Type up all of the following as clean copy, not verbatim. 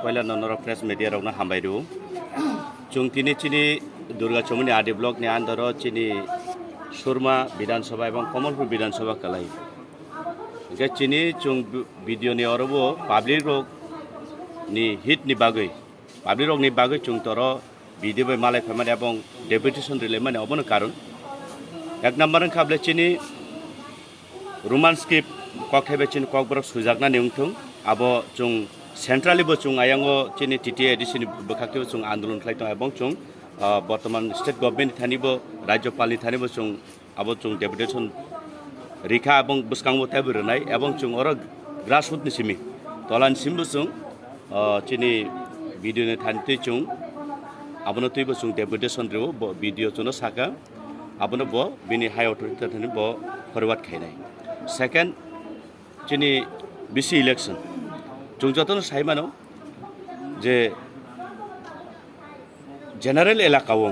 Pahila nonora press media rokna hambairu chung tini chini Durgachowmahani adi block ni andaro chini Surma Bidhan Sabha ebong Kamalpur Bidhan Sabha kalai ge chini chung video ni orobo public rok ni hit ni bagai public rok ni bagai chung toro video bai malai phamani ebong depotation relay mane obono karon ek number khable chini roman skip kok thebe chini kok borok sujakna neungthung abo chung centrally bo chung ayango chini TTI edition bokakte chung andolon khlaitong ebong chung বর্তমান state government থানিব রাজ্যপালনি থানিব chung abo chung depotation rikha এবং buskangbo taburunai এবং chung oro grassroots ni simi tolan simbu chung chini video ni thanti chung abono tuibo chung depotation ro video chuno saka abono bo bini high authority thani bo forward khainai second chini BC election chung jotono saimano je general elakao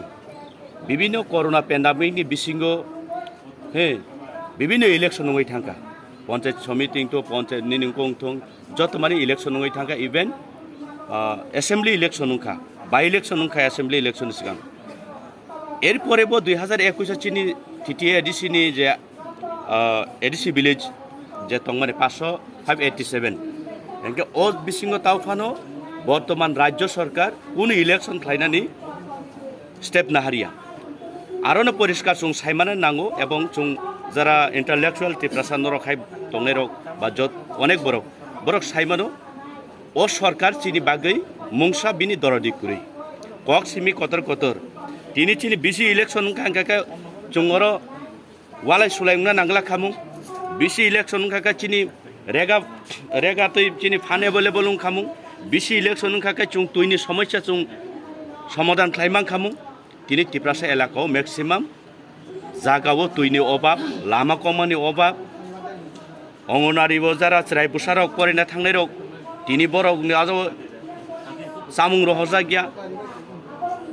বিভিন্ন corona pandemic ni bisingo he বিভিন্ন election নই থাকা পঞ্চায়েত সমিতি তো panchayat নিনিংকং থং যতমানি election নই থাকা even assembly election নখা by election নখা অ্যাসেম্বলি ইলেকশন সিগাং এরপরে বো 2021 চিনি TTI এডিসি ni যে এডিসি ভিলেজ যে তংমানে 587 এনকে ও বিসিঙ্গ তাওফানো বর্তমান রাজ্য সরকার কোন ইলেকশন খাইনানি স্টেপ নাহারিয়া আরো পরিষ্কার chung সাইমানা নাঙ্গো এবং chung যারা ইন্টালেকচুয়াল TIPRA রখাই তংনে রক বা যত অনেক বরক সাইমানো ও সরকার চিনি বাগৈ মুংসা বিনি দরদি কুরি কক সিমি কতর তিনি চিনি বিসি ইলেকশন কাঙ্কাকা চুংর ওয়ালাই সুলাইংনা নাংলা খামু বিসি ইলেকশন কাকা চিনি রেগা তৈ চিনি ফান এভেলেবল খামু বিসি ইলেকশন কাকা chung তুইনি সমস্যা chung সমাধান খাইমাং খামু তিনি TIPRA এলাকাও ম্যাক্সিমাম জাগাও তুইনি অভাব লামা কমানি অভাব অঙ্গনারি যারা রায় বুসারক পরিনা থাংনাই রক তিনি বরক আজ সামুং রহজা গিয়া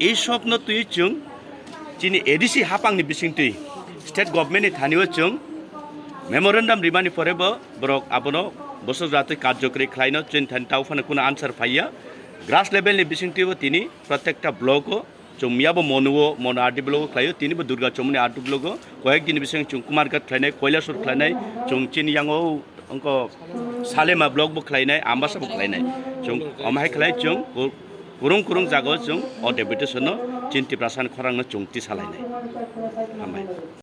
এই স্বপ্ন তুই চুং চিনি এডিসি হাপাংনি বিসিং তুই স্টেট গভর্নমেন্টনি থানিও চুং মেমোরেন্ডাম রিমানি পরেব বরক আবনো বছর রাতে কার্যকরী খাইনো চিন থানি তাওফানে কোনো আনসার পাইয়া গ্রাস লেভেলনি বিসিং তুইও তিনি প্রত্যেকটা ব্লকও chung miabo mono ardi blogo khlayo tini bo Durgachowmahani ardi blogo koyek din bising chung kumargat khlainai koilasur khlainai chung chin yango onko salema blog bo khlainai ambasa bo khlainai chung amhai khlai chung kurung jago chung o depotation no chin TIPRA khorang no chung ti salainai amai